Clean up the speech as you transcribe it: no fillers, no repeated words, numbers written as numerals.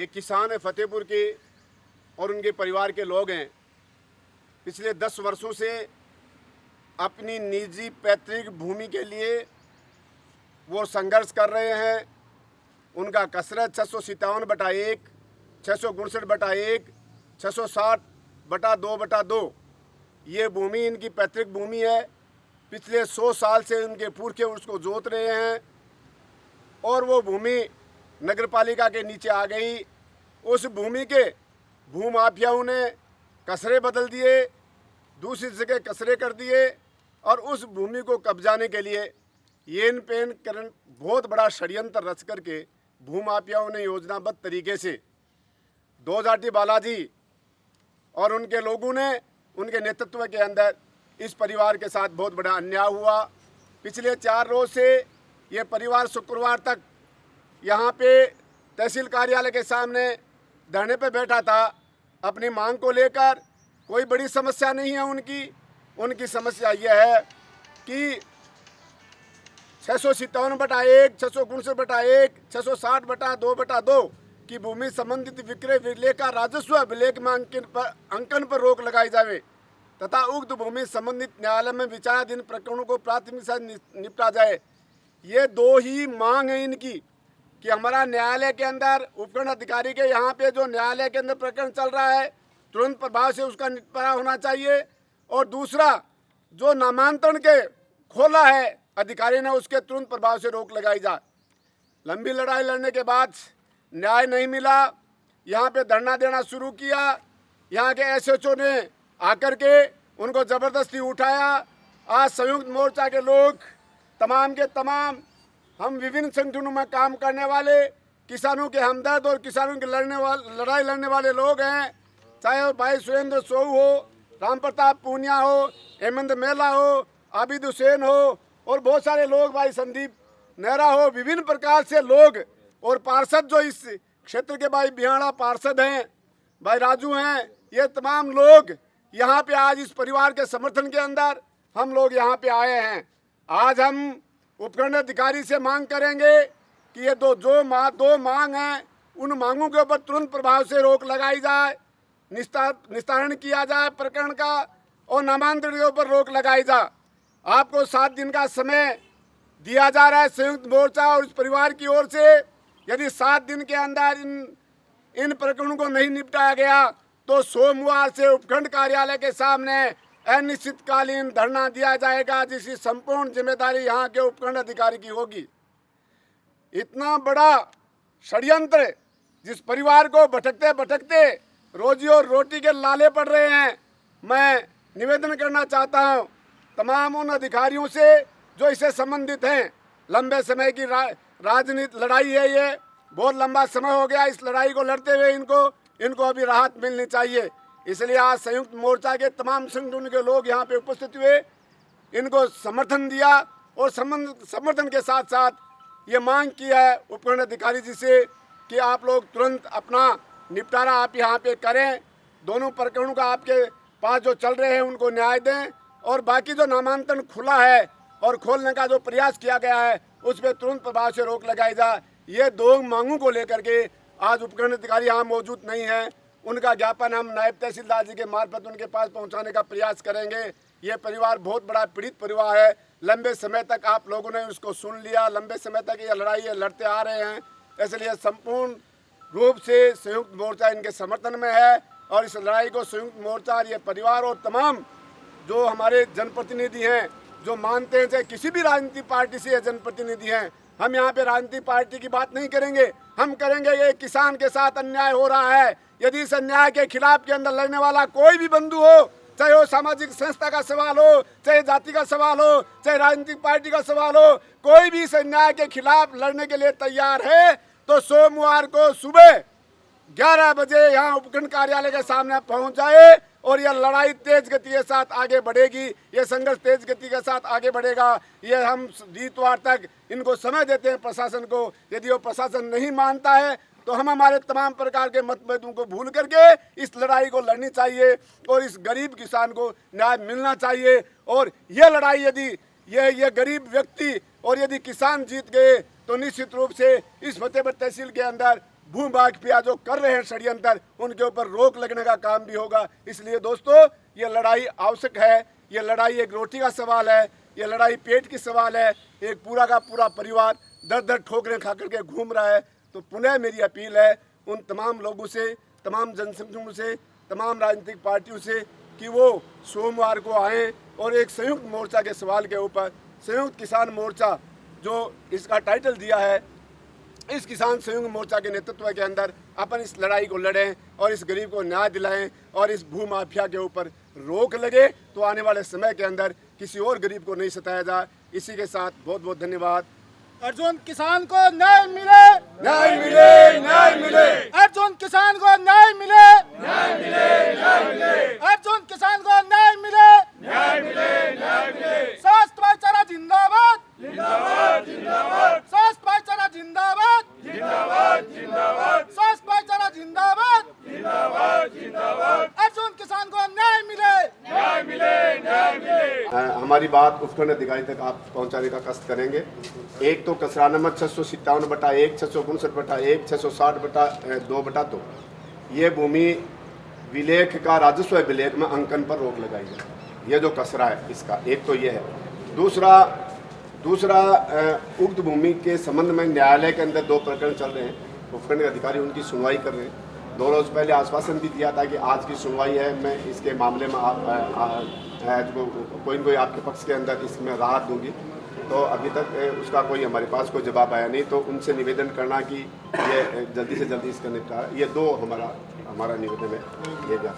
एक किसान है फतेहपुर के और उनके परिवार के लोग हैं। पिछले 10 वर्षों से अपनी निजी पैतृक भूमि के लिए वो संघर्ष कर रहे हैं। उनका कसरत 657/1, 659/1, 660/2/2 ये भूमि इनकी पैतृक भूमि है। पिछले 100 साल से उनके पुरखे उसको जोत रहे हैं और वो भूमि नगरपालिका के नीचे आ गई। उस भूमि के भूमाफियाओं ने कसरे बदल दिए, दूसरी जगह कसरे कर दिए और उस भूमि को कब्जाने के लिए येन पेन करन बहुत बड़ा षड्यंत्र रच करके भूमाफियाओं ने योजनाबद्ध तरीके से दो जाटी बालाजी और उनके लोगों ने उनके नेतृत्व के अंदर इस परिवार के साथ बहुत बड़ा अन्याय हुआ। पिछले 4 रोज से ये परिवार शुक्रवार तक यहाँ पे तहसील कार्यालय के सामने धरने पे बैठा था अपनी मांग को लेकर। कोई बड़ी समस्या नहीं है उनकी समस्या यह है कि 657/1, 659/1, 660/2/2 की भूमि संबंधित विक्रय विलेख का राजस्व विलेख में अंकन पर रोक लगाई जावे तथा उक्त भूमि संबंधित न्यायालय में विचाराधीन प्रकरणों को प्राथमिकता से निपटा जाए। ये 2 ही मांग है इनकी कि हमारा न्यायालय के अंदर उपखंड अधिकारी के यहाँ पे जो न्यायालय के अंदर प्रकरण चल रहा है तुरंत प्रभाव से उसका निपटारा होना चाहिए। और दूसरा जो नामांतरण के खोला है अधिकारी ने उसके तुरंत प्रभाव से रोक लगाई जाए। लंबी लड़ाई लड़ने के बाद न्याय नहीं मिला, यहाँ पे धरना देना शुरू किया। यहाँ के एसएचओ ने आकर के उनको ज़बरदस्ती उठाया। आज संयुक्त मोर्चा के लोग तमाम के तमाम हम विभिन्न संगठनों में काम करने वाले किसानों के हमदर्द और किसानों के लड़ाई लड़ने वाले लोग हैं, चाहे वो भाई सुरेंद्र सोऊ हो, राम प्रताप पूनिया हो, हेमंत मेला हो, आबिद हुसैन हो और बहुत सारे लोग, भाई संदीप नेहरा हो, विभिन्न प्रकार से लोग और पार्षद जो इस क्षेत्र के भाई बिहाड़ा पार्षद हैं, भाई राजू हैं, ये तमाम लोग यहाँ पे आज इस परिवार के समर्थन के अंदर हम लोग यहाँ पे आए हैं। आज हम उपखंड अधिकारी से मांग करेंगे कि ये दो मांग हैं, उन मांगों के ऊपर तुरंत प्रभाव से रोक लगाई जाए, निस्तारण किया जाए प्रकरण का और नामांतरण के ऊपर रोक लगाई जाए। आपको 7 दिन का समय दिया जा रहा है संयुक्त मोर्चा और इस परिवार की ओर से। यदि 7 दिन के अंदर इन प्रकरणों को नहीं निपटाया गया तो सोमवार से उपखंड कार्यालय के सामने अनिश्चितकालीन धरना दिया जाएगा, जिसकी संपूर्ण जिम्मेदारी यहाँ के उपखंड अधिकारी की होगी। इतना बड़ा षड्यंत्र जिस परिवार को भटकते भटकते रोजी और रोटी के लाले पड़ रहे हैं, मैं निवेदन करना चाहता हूँ तमाम उन अधिकारियों से जो इससे संबंधित हैं। लंबे समय की राजनीति लड़ाई है, ये बहुत लंबा समय हो गया इस लड़ाई को लड़ते हुए। इनको अभी राहत मिलनी चाहिए। इसलिए आज संयुक्त मोर्चा के तमाम संगठनों के लोग यहाँ पे उपस्थित हुए, इनको समर्थन दिया और समर्थन के साथ साथ ये मांग किया है उपखंड अधिकारी जी से कि आप लोग तुरंत अपना निपटारा आप यहाँ पे करें। दोनों प्रकरणों का आपके पास जो चल रहे हैं उनको न्याय दें और बाकी जो नामांतरण खुला है और खोलने का जो प्रयास किया गया है उस पर तुरंत प्रभाव से रोक लगाई जाए। ये 2 मांगों को लेकर के आज उपखंड अधिकारी यहाँ मौजूद नहीं है। उनका ज्ञापन हम नायब तहसीलदार जी के मार्फत उनके पास पहुँचाने का प्रयास करेंगे। ये परिवार बहुत बड़ा पीड़ित परिवार है। लंबे समय तक आप लोगों ने उसको सुन लिया, लंबे समय तक ये लड़ाई लड़ते आ रहे हैं। इसलिए संपूर्ण रूप से संयुक्त मोर्चा इनके समर्थन में है और इस लड़ाई को संयुक्त मोर्चा और ये परिवार और तमाम जो हमारे जनप्रतिनिधि हैं जो मानते हैं, चाहे किसी भी राजनीतिक पार्टी से ये जनप्रतिनिधि हैं, हम यहाँ पे राजनीतिक पार्टी की बात नहीं करेंगे। हम करेंगे ये किसान के साथ अन्याय हो रहा है। यदि इस अन्याय के खिलाफ के अंदर लड़ने वाला कोई भी बंधु हो, चाहे वो सामाजिक संस्था का सवाल हो, चाहे जाति का सवाल हो, चाहे राजनीतिक पार्टी का सवाल हो, कोई भी इस अन्याय के खिलाफ लड़ने के लिए तैयार है तो सोमवार को सुबह 11 बजे यहाँ उपखंड कार्यालय के सामने पहुँच जाए और यह लड़ाई तेज गति के साथ आगे बढ़ेगी। ये संघर्ष तेज गति के साथ आगे बढ़ेगा। ये हम वीरवार तक इनको समय देते हैं प्रशासन को। यदि वो प्रशासन नहीं मानता है तो हम हमारे तमाम प्रकार के मतभेदों को भूल करके इस लड़ाई को लड़नी चाहिए और इस गरीब किसान को न्याय मिलना चाहिए। और यह लड़ाई यदि ये गरीब व्यक्ति और यदि किसान जीत गए तो निश्चित रूप से इस फतेहपुर तहसील के अंदर भू माफिया जो कर रहे हैं षड्यंत्र, उनके ऊपर रोक लगने का काम भी होगा। इसलिए दोस्तों, ये लड़ाई आवश्यक है। ये लड़ाई एक रोटी का सवाल है, ये लड़ाई पेट की सवाल है। एक पूरा का पूरा परिवार दर दर ठोकरें खा करके घूम रहा है। तो पुनः मेरी अपील है उन तमाम लोगों से, तमाम जनसंगठनों से, तमाम राजनीतिक पार्टियों से कि वो सोमवार को आएँ और एक संयुक्त मोर्चा के सवाल के ऊपर, संयुक्त किसान मोर्चा जो इसका टाइटल दिया है, इस किसान संयुक्त मोर्चा के नेतृत्व के अंदर अपन इस लड़ाई को लड़ें और इस गरीब को न्याय दिलाएं और इस भू माफिया के ऊपर रोक लगे तो आने वाले समय के अंदर किसी और गरीब को नहीं सताया जाए। इसी के साथ बहुत बहुत धन्यवाद। अर्जुन किसान को न्याय मिले, न्याय मिले, न्याय मिले। अर्जुन किसान को न्याय मिले, न्याय मिले, न्याय मिले। अर्जुन किसान को न्याय मिले, न्याय मिले, न्याय मिले। स्वास्थ्य भाईचारा जिंदाबाद, जिंदाबाद, जिंदाबाद। स्वास्थ्य भाईचारा जिंदाबाद, जिंदाबाद, जिंदाबाद। स्वास्थ्य भाईचारा जिंदाबाद, जिंदाबाद, जिंदाबाद। अर्जुन किसान को न्याय मिले, न्याय मिले, न्याय मिले। हमारी बात उपखंड अधिकारी तक आप पहुंचाने का कष्ट करेंगे। एक तो कचरा नंबर 657/1, 659/1, 660/2/2 ये भूमि विलेख का राजस्व विलेख में अंकन पर रोक लगाई जाए। ये जो कचरा है इसका एक तो ये है। दूसरा उक्त भूमि के संबंध में न्यायालय के अंदर 2 प्रकरण चल रहे हैं। उपखंड अधिकारी उनकी सुनवाई कर रहे हैं। 2 रोज़ पहले आश्वासन भी दिया था कि आज की सुनवाई है, मैं इसके मामले में कोई न कोई आपके पक्ष के अंदर इसमें राहत दूंगी। तो अभी तक उसका कोई हमारे पास कोई जवाब आया नहीं। तो उनसे निवेदन करना कि ये जल्दी से जल्दी इसका निपटारा, ये 2 हमारा निवेदन है। ये भी